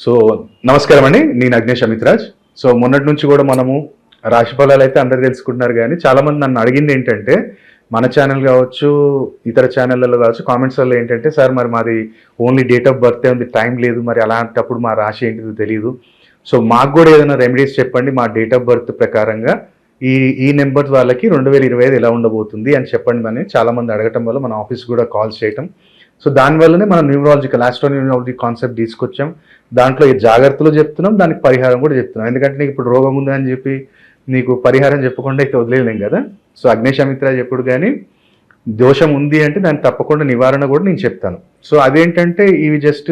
So నమస్కారం అండి, నేను అగ్నేష్ అమిత్రాజ్. సో మొన్నటి నుంచి కూడా మనము రాశి ఫలాలు అయితే అందరు తెలుసుకుంటున్నారు, కానీ చాలామంది నన్ను అడిగింది ఏంటంటే మన ఛానల్ కావచ్చు, ఇతర ఛానళ్ళలో కావచ్చు, కామెంట్స్లలో ఏంటంటే సార్ మరి మాది ఓన్లీ డేట్ ఆఫ్ బర్త్ ఉంది, టైం లేదు, మరి అలాంటప్పుడు మా రాశి ఏంటిదో తెలియదు. సో మాకు కూడా ఏదైనా రెమెడీస్ చెప్పండి, మా డేట్ ఆఫ్ బర్త్ ప్రకారంగా ఈ ఈ నెంబర్ వాళ్ళకి 2025 ఎలా ఉండబోతుంది అని చెప్పండి అని చాలామంది అడగటం వల్ల మన ఆఫీస్ కూడా కాల్స్ చేయటం. సో దానివల్లనే మనం ఆస్ట్రోన్యూమరాలజీ కాన్సెప్ట్ తీసుకొచ్చాం. దాంట్లో ఈ జాగ్రత్తలు చెప్తున్నాం, దానికి పరిహారం కూడా చెప్తున్నాం. ఎందుకంటే నీకు ఇప్పుడు రోగం ఉంది అని చెప్పి నీకు పరిహారం చెప్పకుండా అయితే వదిలేలేం కదా. సో అగ్నేష్ అమిత్రాజ్ ఎప్పుడు కానీ దోషం ఉంది అంటే దాన్ని తప్పకుండా నివారణ కూడా నేను చెప్తాను. సో అదేంటంటే ఇవి జస్ట్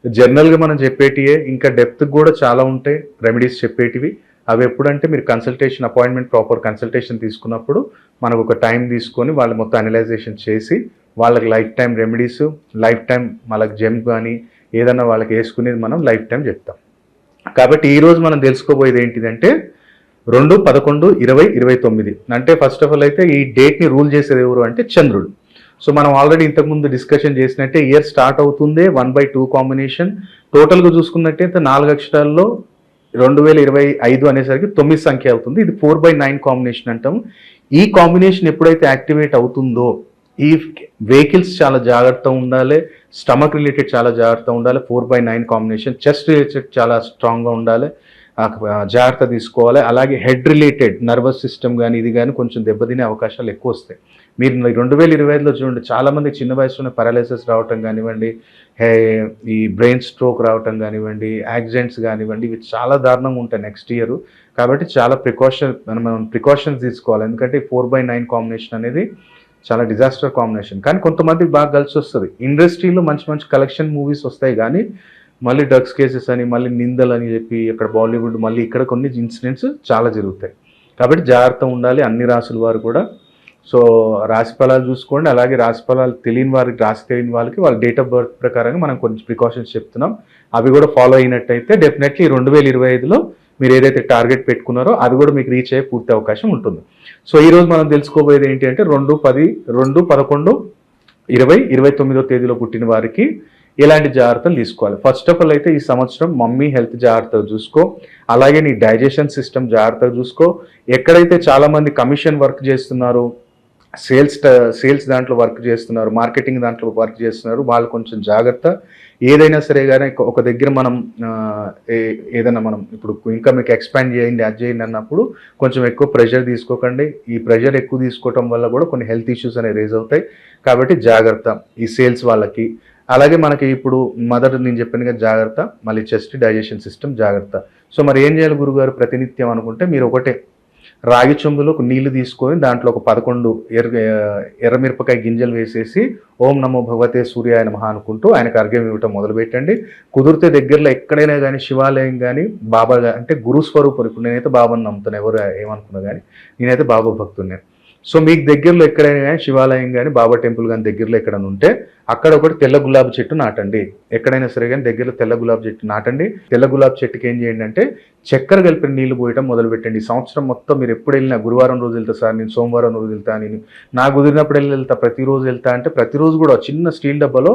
జనరల్గా మనం చెప్పేటివే, ఇంకా డెప్త్ కూడా చాలా ఉంటాయి రెమెడీస్ చెప్పేటివి. అవి ఎప్పుడంటే మీరు కన్సల్టేషన్ అపాయింట్మెంట్ ప్రాపర్ కన్సల్టేషన్ తీసుకున్నప్పుడు మనకు ఒక టైం తీసుకొని వాళ్ళు మొత్తం అనలైజేషన్ చేసి వాళ్ళకి life time remedies, life time వాళ్ళకి జెమ్ కానీ ఏదన్నా వాళ్ళకి వేసుకునేది మనం లైఫ్ టైం చెప్తాం. కాబట్టి ఈరోజు మనం తెలుసుకోబోయేది ఏంటిదంటే 2/11/2029. అంటే ఫస్ట్ ఆఫ్ ఆల్ అయితే ఈ డేట్ని రూల్ చేసేది ఎవరు అంటే చంద్రుడు. సో మనం ఆల్రెడీ ఇంతకుముందు డిస్కషన్ చేసినట్టే ఇయర్ స్టార్ట్ అవుతుందే 1/2 కాంబినేషన్. టోటల్గా చూసుకున్నట్టయితే 4 అక్షరాల్లో 2025 అనేసరికి 9 సంఖ్య అవుతుంది. ఇది 4/9 కాంబినేషన్ అంటాము. ఈ కాంబినేషన్ ఎప్పుడైతే యాక్టివేట్ అవుతుందో ఈ వెహికల్స్ చాలా జాగ్రత్తగా ఉండాలి, స్టమక్ రిలేటెడ్ చాలా జాగ్రత్తగా ఉండాలి. 4/9 కాంబినేషన్ చెస్ట్ రిలేటెడ్ చాలా స్ట్రాంగ్గా ఉండాలి, జాగ్రత్త తీసుకోవాలి. అలాగే హెడ్ రిలేటెడ్ నర్వస్ సిస్టమ్ కానీ ఇది కానీ కొంచెం దెబ్బతినే అవకాశాలు ఎక్కువ వస్తాయి. మీరు 2025లో చూడండి, చాలామంది చిన్న వయసులోనే పారాలైసిస్ రావటం కానివ్వండి, ఈ బ్రెయిన్ స్ట్రోక్ రావటం కానివ్వండి, యాక్సిడెంట్స్ కానివ్వండి, ఇవి చాలా దారుణంగా ఉంటాయి నెక్స్ట్ ఇయర్. కాబట్టి చాలా మనం ప్రికాషన్స్ తీసుకోవాలి. ఎందుకంటే 4/9 కాంబినేషన్ అనేది చాలా డిజాస్టర్ కాంబినేషన్. కానీ కొంతమందికి బాగా కలిసి వస్తుంది. ఇండస్ట్రీలో మంచి మంచి కలెక్షన్ మూవీస్ వస్తాయి, కానీ మళ్ళీ డ్రగ్స్ కేసెస్ అని, మళ్ళీ నిందలు అని చెప్పి ఇక్కడ బాలీవుడ్, మళ్ళీ ఇక్కడ కొన్ని ఇన్సిడెంట్స్ చాలా జరుగుతాయి. కాబట్టి జాగ్రత్త ఉండాలి అన్ని రాసుల వారు కూడా. సో రాశి ఫలాలు చూసుకోండి. అలాగే రాశి ఫలాలు తెలియని వారికి, రాశి తెలియని వాళ్ళకి వాళ్ళ డేట్ ఆఫ్ బర్త్ ప్రకారంగా మనం కొంచెం ప్రికాషన్స్ చెప్తున్నాం. అవి కూడా ఫాలో అయినట్టయితే డెఫినెట్లీ 2025లో మీరు ఏదైతే టార్గెట్ పెట్టుకున్నారో అది కూడా మీకు రీచ్ అయ్యే పూర్తి అవకాశం ఉంటుంది. సో ఈరోజు మనం తెలుసుకోబోయేది ఏంటి అంటే 2/11/2029 తేదీలో పుట్టిన వారికి ఎలాంటి జాగ్రత్తలు తీసుకోవాలి. ఫస్ట్ ఆఫ్ ఆల్ అయితే ఈ సంవత్సరం మమ్మీ హెల్త్ జాగ్రత్తగా చూసుకో, అలాగే నీ డైజెషన్ సిస్టమ్ జాగ్రత్తగా చూసుకో. ఎక్కడైతే చాలామంది కమిషన్ వర్క్ చేస్తున్నారో, సేల్స్ దాంట్లో వర్క్ చేస్తున్నారు, మార్కెటింగ్ దాంట్లో వర్క్ చేస్తున్నారు, వాళ్ళు కొంచెం జాగ్రత్త. ఏదైనా సరే కానీ ఒక దగ్గర మనం ఏదైనా మనం ఇప్పుడు ఇంకా మీకు ఎక్స్పాండ్ చేయండి, అది చేయండి అన్నప్పుడు కొంచెం ఎక్కువ ప్రెషర్ తీసుకోకండి. ఈ ప్రెషర్ ఎక్కువ తీసుకోవటం వల్ల కూడా కొన్ని హెల్త్ ఇష్యూస్ అనేవి రేజ్ అవుతాయి. కాబట్టి జాగ్రత్త ఈ సేల్స్ వాళ్ళకి. అలాగే మనకి ఇప్పుడు నేను చెప్పినగా జాగ్రత్త, మళ్ళీ చెస్ట్ డైజెషన్ సిస్టమ్ జాగ్రత్త. సో మరి ఏం చేయాలి గురుగారు ప్రతినిత్యం అనుకుంటే, మీరు ఒకటే రాగి చెంబులో నీళ్లు తీసుకొని దాంట్లో ఒక 11 ఎర్రమిరపకాయ గింజలు వేసేసి ఓం నమో భగవతే సూర్యాయ నమః అనుకుంటూ ఆయనకు అర్ఘ్యం ఇవ్వటం మొదలుపెట్టండి. కుదిరితే దగ్గరలో ఎక్కడైనా కానీ శివాలయం కానీ, బాబా అంటే గురు స్వరూపులు, ఇప్పుడు నేనైతే బాబాని నమ్ముతాను, ఎవరు ఏమనుకున్నా కానీ నేనైతే బాబా భక్తుడిని. సో మీకు దగ్గరలో ఎక్కడైనా కానీ శివాలయం కానీ, బాబా టెంపుల్ కానీ దగ్గరలో ఎక్కడైనా ఉంటే అక్కడ ఒకటి తెల్ల గులాబీ చెట్టు నాటండి. ఎక్కడైనా సరే కానీ దగ్గరలో తెల్ల గులాబీ చెట్టు నాటండి. తెల్ల గులాబీ చెట్టుకి ఏం చేయండి అంటే చక్కెర కలిపిన నీళ్లు పోయటం మొదలుపెట్టండి. ఈ సంవత్సరం మొత్తం మీరు ఎప్పుడు వెళ్ళినా, గురువారం రోజు వెళ్తా సార్, నేను సోమవారం రోజు వెళ్తా, నేను నాకు కుదిరినప్పుడు వెళ్తా, ప్రతిరోజు వెళ్తా అంటే ప్రతిరోజు కూడా చిన్న స్టీల్ డబ్బాలో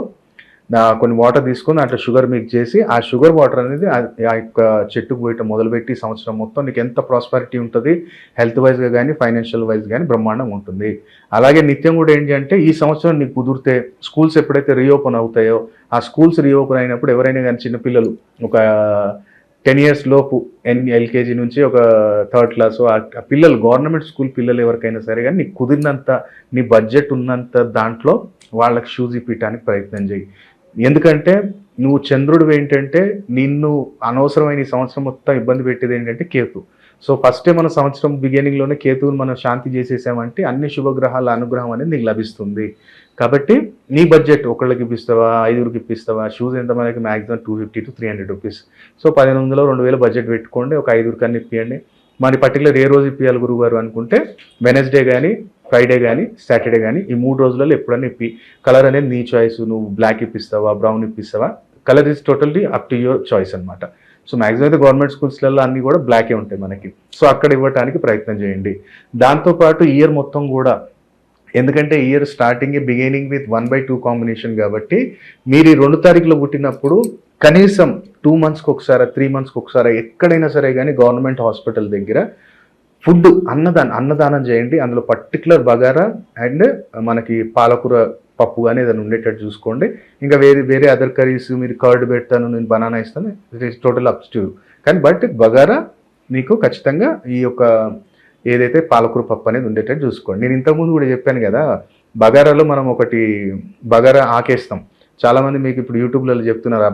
కొన్ని వాటర్ తీసుకొని అట్లా షుగర్ మిక్స్ చేసి ఆ షుగర్ వాటర్ అనేది ఆ యొక్క చెట్టుకు పోయటం మొదలుపెట్టి సంవత్సరం మొత్తం నీకు ఎంత ప్రాస్పారిటీ ఉంటుంది, హెల్త్ వైజ్గా కానీ ఫైనాన్షియల్ వైజ్ కానీ బ్రహ్మాండం ఉంటుంది. అలాగే నిత్యం కూడా ఏంటి అంటే ఈ సంవత్సరం నీకు కుదిరితే స్కూల్స్ ఎప్పుడైతే రీఓపెన్ అవుతాయో, ఆ స్కూల్స్ రీఓపెన్ అయినప్పుడు ఎవరైనా కానీ చిన్నపిల్లలు ఒక 10 years లోపు ఎల్కేజీ నుంచి ఒక 3rd క్లాసు ఆ పిల్లలు, గవర్నమెంట్ స్కూల్ పిల్లలు ఎవరికైనా సరే కానీ నీకు కుదిరినంత, నీ బడ్జెట్ ఉన్నంత దాంట్లో వాళ్ళకి షూస్ ఇప్పించడానికి ప్రయత్నం చేయి. ఎందుకంటే నువ్వు చంద్రుడు ఏంటంటే నిన్ను అనవసరమైన ఈ సంవత్సరం మొత్తం ఇబ్బంది పెట్టేది ఏంటంటే కేతు. సో ఫస్టే మన సంవత్సరం బిగినింగ్లోనే కేతువుని మనం శాంతి చేసేసామంటే అన్ని శుభగ్రహాల అనుగ్రహం అనేది నీకు లభిస్తుంది. కాబట్టి నీ బడ్జెట్ ఒకళ్ళకి ఇప్పిస్తావా, 5గురికి ఇప్పిస్తావా, షూస్ ఎంత మనకి maximum 250 to 300 rupees. So 1500 2000 budget పెట్టుకోండి, ఒక 5గురికి అన్ని ఇప్పియండి. మరి పర్టికులర్ ఏ రోజు ఇప్పియాలి గురుగారు అనుకుంటే వెనస్డే కానీ, ఫ్రైడే కానీ, సాటర్డే కానీ, ఈ 3 రోజులలో ఎప్పుడన్నా ఇప్పి. కలర్ అనేది నీ చాయిస్, నువ్వు బ్లాక్ ఇప్పిస్తావా, బ్రౌన్ ఇప్పిస్తావా, colour is totally up to your choice అనమాట. సో మ్యాక్సిమం అయితే గవర్నమెంట్ స్కూల్స్లలో అన్నీ కూడా బ్లాకే ఉంటాయి మనకి. సో అక్కడ ఇవ్వడానికి ప్రయత్నం చేయండి. దాంతోపాటు ఇయర్ మొత్తం కూడా, ఎందుకంటే year starting beginning with 1/2 combination కాబట్టి మీరు ఈ 2 తారీఖులో పుట్టినప్పుడు కనీసం 2 మంత్స్కి ఒకసారి 3 మంత్స్కి ఒకసారి ఎక్కడైనా సరే కానీ గవర్నమెంట్ హాస్పిటల్ దగ్గర ఫుడ్ అన్నదానం చేయండి. అందులో పర్టికులర్ బగారా అండ్ మనకి పాలకూర పప్పు కానీ ఏదైనా ఉండేటట్టు చూసుకోండి. ఇంకా వేరే వేరే అదర్ కర్రీస్ మీరు కర్డ్ పెడతాను, నేను బనానా ఇస్తాను, it is total ups to you. కానీ బట్ బగారా మీకు ఖచ్చితంగా ఈ యొక్క ఏదైతే పాలకూర పప్పు అనేది ఉండేటట్టు చూసుకోండి. నేను ఇంతకుముందు కూడా చెప్పాను కదా, బగారాలో మనం ఒకటి బగారా ఆకేస్తాం. చాలామంది మీకు ఇప్పుడు యూట్యూబ్లలో చెప్తున్నారు, ఆ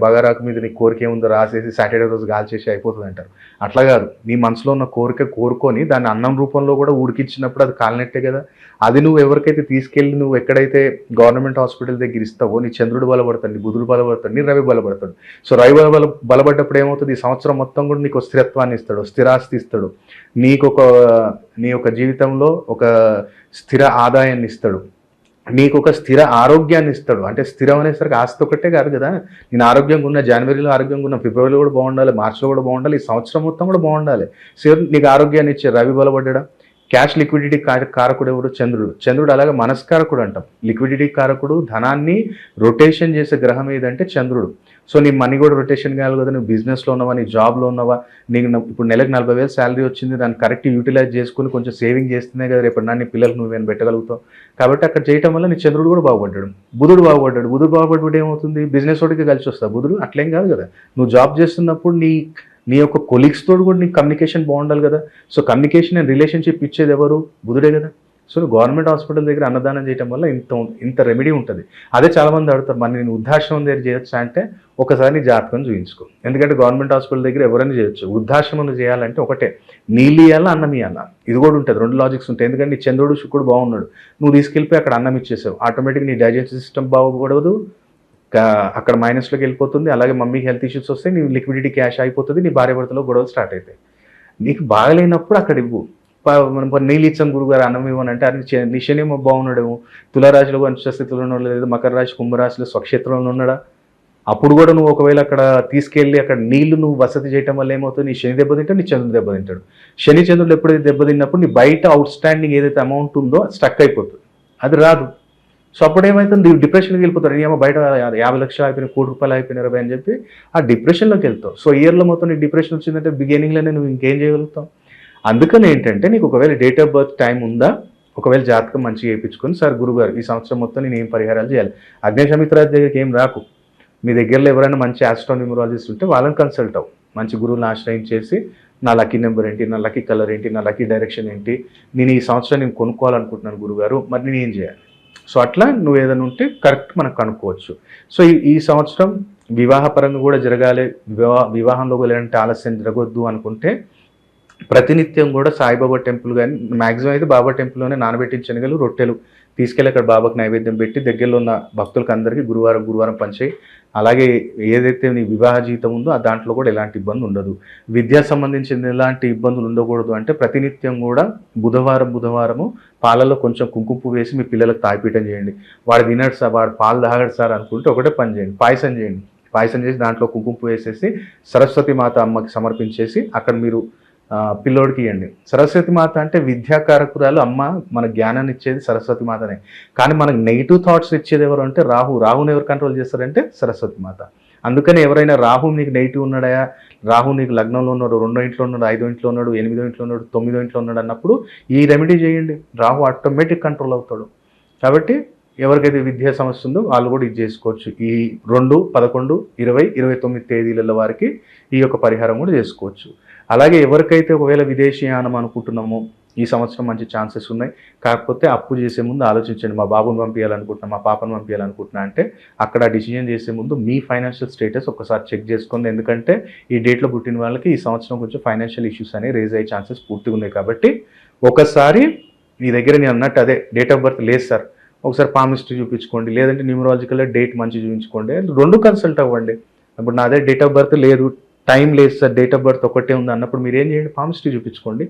బగారాకు మీద నీ కోరిక ఏముందో రాసేసి సాటర్డే రోజు కాల్చేసి అయిపోతుంది అంటారు. అట్లా కాదు, నీ మనసులో ఉన్న కోరిక కోరుకొని దాన్ని అన్నం రూపంలో కూడా ఉడికించినప్పుడు అది కాలినట్టే కదా. అది నువ్వు ఎవరికైతే తీసుకెళ్ళి నువ్వు ఎక్కడైతే గవర్నమెంట్ హాస్పిటల్ దగ్గర ఇస్తావో నీ చంద్రుడు బలపడతాడు, నీ బుధుడు బలపడతాడు, నీ రవి బలపడతాడు. సో రవి బలపడ్డప్పుడు ఏమవుతుంది, ఈ సంవత్సరం మొత్తం కూడా నీకు స్థిరత్వాన్ని ఇస్తాడు, స్థిరాస్తి ఇస్తాడు, నీ యొక్క జీవితంలో ఒక స్థిర ఆదాయాన్ని ఇస్తాడు, నీకు ఒక స్థిర ఆరోగ్యాన్ని ఇస్తాడు. అంటే స్థిరం అనేసరికి ఆస్తి ఒకటే కాదు కదా, నేను ఆరోగ్యంగా ఉన్న, జనవరిలో ఆరోగ్యంగా ఉన్న, ఫిబ్రవరిలో కూడా బాగుండాలి, మార్చిలో కూడా బాగుండాలి, ఈ సంవత్సరం మొత్తం కూడా బాగుండాలి. సో నీకు ఆరోగ్యాన్ని ఇచ్చే రవి బలపడ్డా. క్యాష్ లిక్విడిటీ కారకుడు ఎవడు, చంద్రుడు. అలాగే మనస్కారకుడు అంటాం. లిక్విడిటీ కారకుడు, ధనాన్ని రొటేషన్ చేసే గ్రహం ఏదంటే చంద్రుడు. సో నీ మనీ కూడా రొటేషన్ కావాలి కదా. నువ్వు బిజినెస్లో ఉన్నావా, నీ జాబ్లో ఉన్నావా, నీకు ఇప్పుడు నెలకు 40,000 శాలరీ వచ్చింది, దాన్ని కరెక్ట్ యూటిలైజ్ చేసుకుని కొంచెం సేవింగ్ చేస్తున్నాయి కదా, రేపు నీ పిల్లలకు నువ్వేం పెట్టగలుగుతావు. కాబట్టి అక్కడ చేయటం వల్ల నీ చంద్రుడు కూడా బాగుపడ్డాడు, బుధుడు బాగుపడ్డాడు ఏమవుతుంది, బిజినెస్ వాడికి కలిసి వస్తా. బుధుడు అట్లేం కాదు కదా, నువ్వు జాబ్ చేస్తున్నప్పుడు నీ యొక్క కొలీగ్స్ తోడు కూడా నీకు కమ్యూనికేషన్ బాగుండాలి కదా. సో కమ్యూనికేషన్ అండ్ రిలేషన్షిప్ ఇచ్చేది ఎవరు, బుధుడే కదా. సో గవర్నమెంట్ హాస్పిటల్ దగ్గర అన్నదానం చేయడం వల్ల ఇంత రెమెడీ ఉంటుంది. అదే చాలామంది అడుగుతారు, మరి నేను వృద్ధాశ్రమం దగ్గర చేయొచ్చా అంటే ఒకసారి నీ జాతకం చూపించుకో. ఎందుకంటే గవర్నమెంట్ హాస్పిటల్ దగ్గర ఎవరైనా చేయొచ్చు. వృద్ధాశ్రమం చేయాలంటే ఒకటే, నీళ్ళు ఇవ్వాలా, అన్నం ఇవ్వాలా, ఇది కూడా ఉంటుంది. 2 లాజిక్స్ ఉంటాయి. ఎందుకంటే నీ చంద్రుడు శుక్రుడు బాగున్నాడు, నువ్వు తీసుకెళ్ళిపోయి అక్కడ అన్నం ఇచ్చేసావు, ఆటోమేటిక్గా నీ డైజెస్టివ్ సిస్టమ్ బాగోకూడదు, అక్కడ మైనస్లోకి వెళ్ళిపోతుంది. అలాగే మమ్మీకి హెల్త్ ఇష్యూస్ వస్తాయి, నీ లిక్విడిటీ క్యాష్ అయిపోతుంది, నీ భార్య భర్తలో గొడవలు స్టార్ట్ అవుతాయి. నీకు బాగలేనప్పుడు అక్కడ ఇవ్వు. మనం నీళ్ళు ఇచ్చాం గురుగారు అన్నం ఇవ్వనంటే అది నీ శనేమో బాగున్నాడేమో, తులారాశిలో స్థితిలో ఉన్నాడు, లేదా మకర రాశి కుంభరాశిలో స్వక్షేత్రంలో ఉన్నాడా, అప్పుడు కూడా నువ్వు ఒకవేళ అక్కడ తీసుకెళ్ళి అక్కడ నీళ్లు నువ్వు వసతి చేయడం వల్ల ఏమవుతుంది, నీ శని దెబ్బతింటాడు, నీ చంద్రుడు దెబ్బతింటాడు. శని చంద్రుడు ఎప్పుడైతే దెబ్బతిన్నప్పుడు నీ బయట అవుట్ స్టాండింగ్ ఏదైతే అమౌంట్ ఉందో అది స్టక్ అయిపోతుంది, అది రాదు. సో అప్పుడు ఏమవుతుంది, డిప్రెషన్కి వెళ్ళిపోతారు. ఏమో బయట 50 లక్షలు అయిపోయినాయి, ₹1 కోటి అయిపోయినారు అని చెప్పి ఆ డిప్రెషన్లోకి వెళ్తావు. సో ఇయర్లో మొత్తం నీకు డిప్రెషన్ వచ్చిందంటే బిగినింగ్లోనే నువ్వు ఇంకేం చేయగలుగుతావు. అందుకని ఏంటంటే నీకు ఒకవేళ డేట్ ఆఫ్ బర్త్ టైం ఉందా, ఒకవేళ జాతకం మంచిగా వేయించుకొని, సార్ గురుగారు ఈ సంవత్సరం మొత్తం నేను ఏం పరిహారాలు చేయాలి, అగ్నేశమిత్రాది దగ్గరికి ఏం రాకు, మీ దగ్గరలో ఎవరైనా మంచి ఆస్ట్రోన్యూమరాలజిస్ట్ ఉంటే వాళ్ళని కన్సల్ట్ అవ్వు. మంచి గురువులను ఆశ్రయించేసి నా లక్కీ నెంబర్ ఏంటి, నా లక్కీ కలర్ ఏంటి, నా లక్కీ డైరెక్షన్ ఏంటి, నేను ఈ సంవత్సరం నేను కొనుక్కోవాలనుకుంటున్నాను గురుగారు, మరి నేను ఏం చేయాలి. సో అట్లా నువ్వు ఏదైనా ఉంటే కరెక్ట్ మనకు కనుక్కోవచ్చు. సో ఈ సంవత్సరం వివాహపరంగా కూడా జరగాలి, వివాహంలో ఎలాంటి ఆలస్యం జరగొద్దు అనుకుంటే ప్రతినిత్యం కూడా సాయిబాబా టెంపుల్ కానీ, మ్యాక్సిమం అయితే బాబా టెంపుల్లోనే నానబెట్టిన శనగలు, రొట్టెలు తీసుకెళ్ళి అక్కడ బాబాకు నైవేద్యం పెట్టి దగ్గరలో ఉన్న భక్తులకు అందరికీ గురువారం పంచేయి. అలాగే ఏదైతే నీ వివాహ జీవితం ఉందో ఆ దాంట్లో కూడా ఎలాంటి ఇబ్బంది ఉండదు. విద్యా సంబంధించిన ఎలాంటి ఇబ్బందులు ఉండకూడదు అంటే ప్రతినిత్యం కూడా బుధవారము పాలలో కొంచెం కుంకుమ వేసి మీ పిల్లలకు తాగిపీయటం చేయండి. వాడు తినడు సార్, వాడు పాలు తాగడు సార్ అనుకుంటే ఒకటే పని చేయండి, పాయసం చేసి దాంట్లో కుంకుమ వేసేసి సరస్వతి మాత అమ్మకి సమర్పించేసి అక్కడ మీరు పిల్లోడికి ఇవ్వండి. సరస్వతి మాత అంటే విద్యాకారకురాలు అమ్మ, మన జ్ఞానాన్ని ఇచ్చేది సరస్వతి మాతనే. కానీ మనకు నెగిటివ్ థాట్స్ ఇచ్చేది ఎవరు అంటే రాహుని ఎవరు కంట్రోల్ చేస్తారంటే సరస్వతి మాత. అందుకని ఎవరైనా రాహు నీకు నెగిటివ్ ఉన్నాడా, రాహు నీకు లగ్నంలో ఉన్నాడు, 2వ ఇంట్లో ఉన్నాడు, 5వ ఇంట్లో ఉన్నాడు, 8వ ఇంట్లో ఉన్నాడు, 9వ ఇంట్లో ఉన్నాడు అన్నప్పుడు ఈ రెమెడీ చేయండి, రాహు ఆటోమేటిక్ కంట్రోల్ అవుతాడు. కాబట్టి ఎవరికైతే విద్యా సమస్య ఉందో వాళ్ళు కూడా ఇది చేసుకోవచ్చు. ఈ 2, 11, 20, 29 తేదీల వారికి ఈ యొక్క పరిహారం కూడా చేసుకోవచ్చు. అలాగే ఎవరికైతే ఒకవేళ విదేశీయానం అనుకుంటున్నామో ఈ సంవత్సరం మంచి ఛాన్సెస్ ఉన్నాయి. కాకపోతే అప్పు చేసే ముందు ఆలోచించండి, మా బాబుని పంపించాలనుకుంటున్నా, మా పాపను పంపించాలనుకుంటున్నా అంటే అక్కడ డిసిజన్ చేసే ముందు మీ ఫైనాన్షియల్ స్టేటస్ ఒకసారి చెక్ చేసుకోండి. ఎందుకంటే ఈ డేట్లో పుట్టిన వాళ్ళకి ఈ సంవత్సరం కొంచెం ఫైనాన్షియల్ ఇష్యూస్ అనేవి రేజ్ అయ్యే ఛాన్సెస్ పూర్తిగా ఉన్నాయి. కాబట్టి ఒకసారి మీ దగ్గర నేను అన్నట్టు అదే డేట్ ఆఫ్ బర్త్ లేదు సార్, ఒకసారి పామిస్ట్రీ చూపించుకోండి, లేదంటే న్యూమరాలజికల్గా డేట్ మంచి చూపించుకోండి, 2 కన్సల్ట్ అవ్వండి. ఇప్పుడు నాదే డేట్ ఆఫ్ బర్త్ లేదు, టైం లేదు సార్, డేట్ ఆఫ్ బర్త్ ఒకటే ఉంది అన్నప్పుడు మీరు ఏం చేయండి, పామిస్ట్రీ చూపించుకోండి.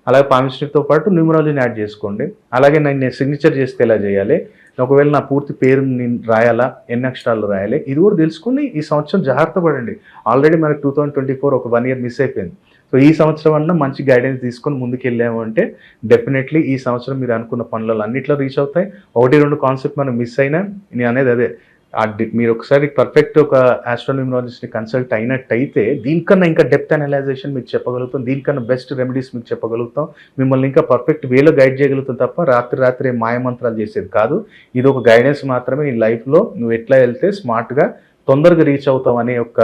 అలాగే పామిస్ట్రీతో పాటు న్యూమరాలజీని యాడ్ చేసుకోండి. అలాగే నేను సిగ్నేచర్ చేస్తే ఎలా చేయాలి, ఒకవేళ నా పూర్తి పేరు నేను రాయాలా, ఎన్ని అక్షరాలు రాయాలి, ఇది కూడా తెలుసుకుని ఈ సంవత్సరం జాగ్రత్త పడండి. ఆల్రెడీ మనకి 2024 ఒక 1 ఇయర్ మిస్ అయిపోయింది. సో ఈ సంవత్సరం అన్నా మంచి గైడెన్స్ తీసుకొని ముందుకు వెళ్ళాము అంటే డెఫినెట్లీ ఈ సంవత్సరం మీరు అనుకున్న పనులలో అన్నింటిలో రీచ్ అవుతాయి. 1-2 కాన్సెప్ట్ మనం మిస్ అయినా నేను అనేది అదే, మీరు ఒకసారి పర్ఫెక్ట్ ఒక ఆస్ట్రోన్యూమరాలజిస్ట్ని కన్సల్ట్ అయినట్టయితే దీనికన్నా ఇంకా డెప్త్ అనలైజేషన్ మీకు చెప్పగలుగుతాం, దీనికన్నా బెస్ట్ రెమెడీస్ మీకు చెప్పగలుగుతాం, మిమ్మల్ని ఇంకా పర్ఫెక్ట్ వేలో గైడ్ చేయగలుగుతాం తప్ప రాత్రి మాయమంత్రాలు చేసేది కాదు. ఇది ఒక గైడెన్స్ మాత్రమే. నీ లైఫ్లో నువ్వు ఎట్లా వెళ్తే స్మార్ట్గా తొందరగా రీచ్ అవుతాం అనే ఒక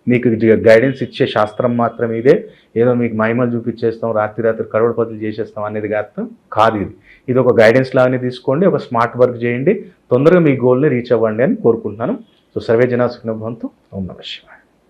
మీకు గైడెన్స్ ఇచ్చే శాస్త్రం మాత్రం ఇదే. ఏదో మీకు మహిమలు చూపించేస్తాం, రాత్రి కరోడ్పతులు చేసేస్తాం అనేది కాదు ఇది. ఇది ఒక గైడెన్స్ లాగానే తీసుకోండి, ఒక స్మార్ట్ వర్క్ చేయండి, తొందరగా మీ గోల్ని రీచ్ అవ్వండి అని కోరుకుంటున్నాను. సో సర్వే జనా సుఖినో భవంతు. ఓం నమః శివాయ.